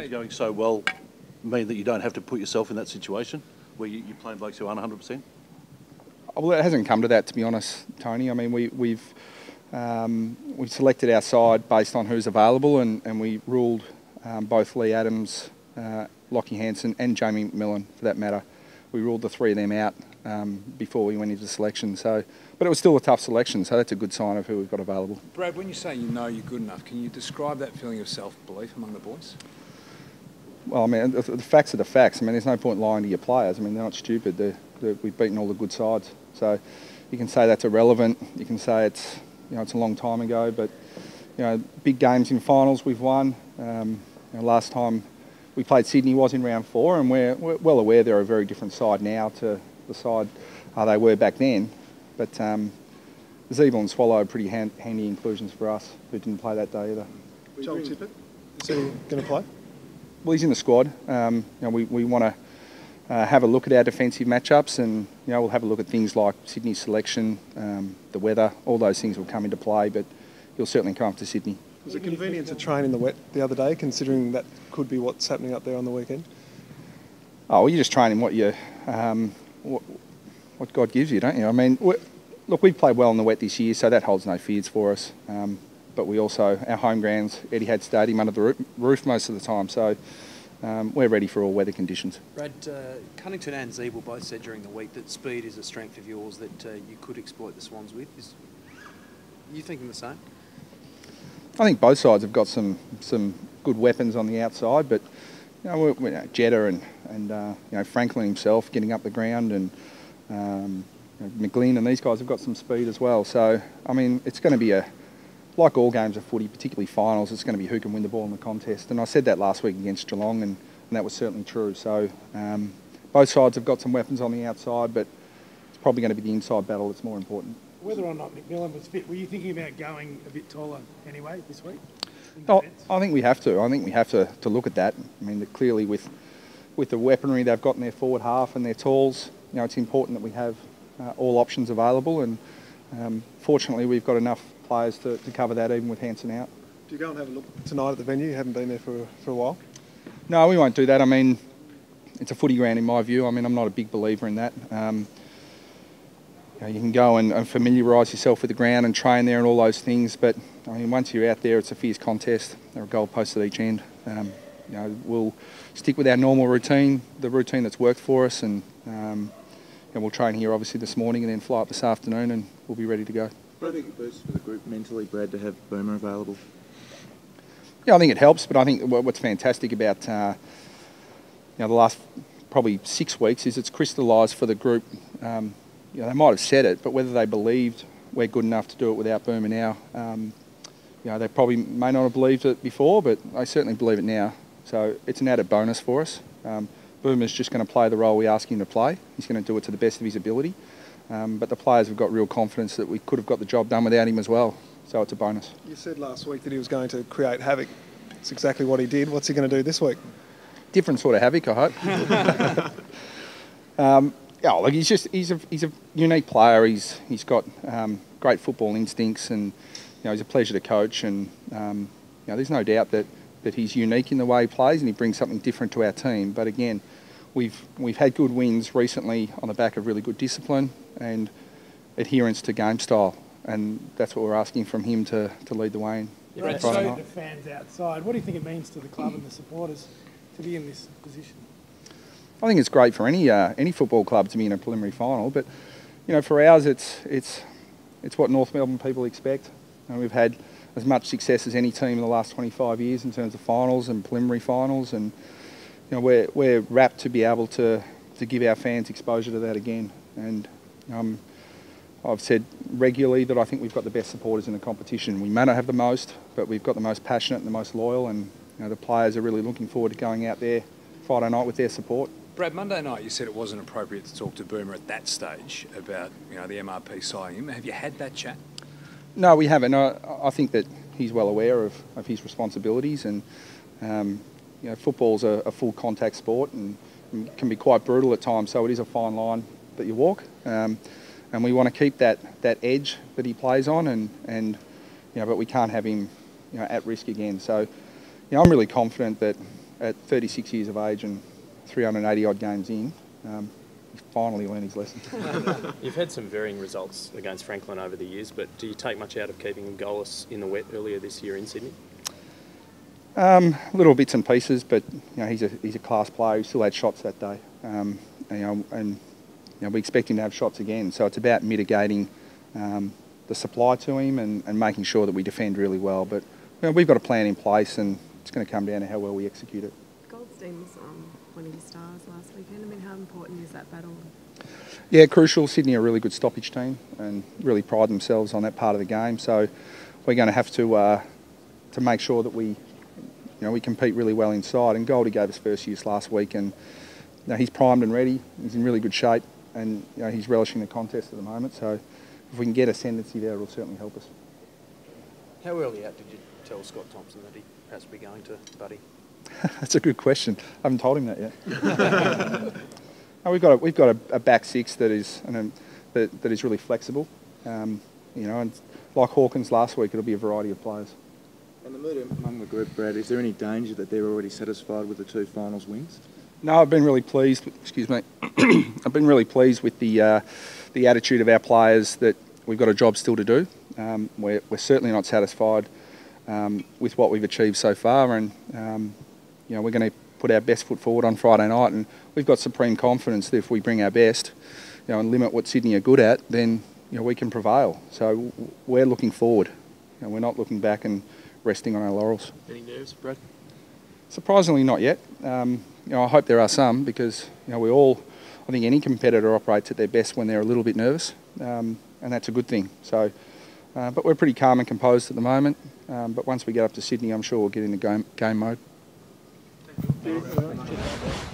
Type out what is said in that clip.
team's going so well mean that you don't have to put yourself in that situation where you're playing blokes who aren't 100%? Well, it hasn't come to that, to be honest, Tony. I mean, we've selected our side based on who's available, and we ruled both Lee Adams, Lockie Hansen and Jamie McMillan, for that matter. We ruled the three of them out before we went into selection. But it was still a tough selection, so that's a good sign of who we've got available. Brad, when you say you know you're good enough, can you describe that feeling of self-belief among the boys? Well, I mean, the facts are the facts. I mean, there's no point lying to your players. I mean, they're not stupid. We've beaten all the good sides. So you can say that's irrelevant. You can say it's a long time ago. But big games in finals we've won. Last time we played Sydney was in round 4, and we're well aware they're a very different side now to the side they were back then. But Zeeble and Swallow are pretty handy inclusions for us who didn't play that day either. Joel Tippett, is he going to play? Well, he's in the squad. We want to have a look at our defensive matchups, and we'll have a look at things like Sydney's selection, the weather, all those things will come into play, but he'll certainly come up to Sydney. Was it convenient to train in the wet the other day, considering that could be what's happening up there on the weekend? Oh, well, you're just training what God gives you, don't you? I mean, look, we've played well in the wet this year, so that holds no fears for us. But we also, our home grounds, Etihad Stadium, under the roof most of the time, so we're ready for all weather conditions. Brad, Cunnington and Zeeble both said during the week that speed is a strength of yours that you could exploit the Swans with. Are you thinking the same? I think both sides have got some good weapons on the outside, but Jetta and Franklin himself getting up the ground, and McGlynn and these guys have got some speed as well. So I mean, it's going to be like all games of footy, particularly finals, it's going to be who can win the ball in the contest. And I said that last week against Geelong, and that was certainly true. So both sides have got some weapons on the outside, but it's probably going to be the inside battle that's more important. Whether or not McMillan was fit, were you thinking about going a bit taller anyway this week? I think we have to. I think we have to look at that. I mean, clearly with the weaponry they've got in their forward half and their talls, it's important that we have all options available. And fortunately, we've got enough players to cover that, even with Hansen out. Do you go and have a look tonight at the venue? You haven't been there for a while. No, we won't do that. I mean, it's a footy ground in my view. I mean, I'm not a big believer in that. You can go and familiarise yourself with the ground and train there and all those things, but I mean, once you're out there, it's a fierce contest. There are goalposts at each end. We'll stick with our normal routine, the routine that's worked for us, and we'll train here obviously this morning and then fly up this afternoon, and we'll be ready to go. What do you think it boosts for the group mentally, Brad, to have Boomer available? Yeah, I think it helps, but I think what's fantastic about the last probably 6 weeks is it's crystallised for the group. They might have said it, but whether they believed we're good enough to do it without Boomer now, they probably may not have believed it before, but they certainly believe it now. So it's an added bonus for us. Boomer's just going to play the role we ask him to play. He's going to do it to the best of his ability. But the players have got real confidence that we could have got the job done without him as well. So it's a bonus. You said last week that he was going to create havoc. That's exactly what he did. What's he going to do this week? Different sort of havoc, I hope. He's a unique player. He's got great football instincts, and he's a pleasure to coach. And there's no doubt that he's unique in the way he plays, and he brings something different to our team. But again, we've had good wins recently on the back of really good discipline and adherence to game style, and that's what we're asking from him to lead the way in. Right, so the fans outside, what do you think it means to the club and the supporters to be in this position? I think it's great for any football club to be in a preliminary final, but for ours it's what North Melbourne people expect. And we've had as much success as any team in the last 25 years in terms of finals and preliminary finals, and we're rapt to be able to give our fans exposure to that again. And I've said regularly that I think we've got the best supporters in the competition. We may not have the most, but we've got the most passionate and the most loyal, and the players are really looking forward to going out there Friday night with their support. Brad, Monday night you said it wasn't appropriate to talk to Boomer at that stage about the MRP signing him. Have you had that chat? No, we haven't. I think that he's well aware of his responsibilities, and football's a full contact sport and can be quite brutal at times, so it is a fine line that you walk. And we want to keep that edge that he plays on, but we can't have him at risk again. So I'm really confident that at 36 years of age and 380 odd games in, he's finally learned his lesson. You've had some varying results against Franklin over the years, but do you take much out of keeping him goalless in the wet earlier this year in Sydney? Little bits and pieces, but he's a class player. He still had shots that day, and we expect him to have shots again. So it's about mitigating the supply to him and making sure that we defend really well. But we've got a plan in place, and it's going to come down to how well we execute it. Goldstein was one of your stars last weekend. I mean, how important is that battle? Yeah, crucial. Sydney are a really good stoppage team and really pride themselves on that part of the game. So we're going to have to make sure that we compete really well inside. And Goldie gave us first use last week, and he's primed and ready. He's in really good shape, and he's relishing the contest at the moment. So if we can get ascendancy there, it'll certainly help us. How early out did you tell Scott Thompson that he'd perhaps be going to Buddy? That's a good question. I haven't told him that yet. No, we've got a back six that is really flexible. And like Hawkins last week, it'll be a variety of players. And the mood among the group, Brad, is there any danger that they're already satisfied with the 2 finals wins? No, I've been really pleased. Excuse me. I've been really pleased with the attitude of our players that we've got a job still to do. We're certainly not satisfied with what we've achieved so far, and we're going to put our best foot forward on Friday night. And we've got supreme confidence that if we bring our best, and limit what Sydney are good at, then we can prevail. So we're looking forward. We're not looking back and resting on our laurels. Any nerves, Brad? Surprisingly, not yet. I hope there are some, because I think any competitor operates at their best when they're a little bit nervous, and that's a good thing. So, but we're pretty calm and composed at the moment. But once we get up to Sydney, I'm sure we'll get into game mode. Thank you.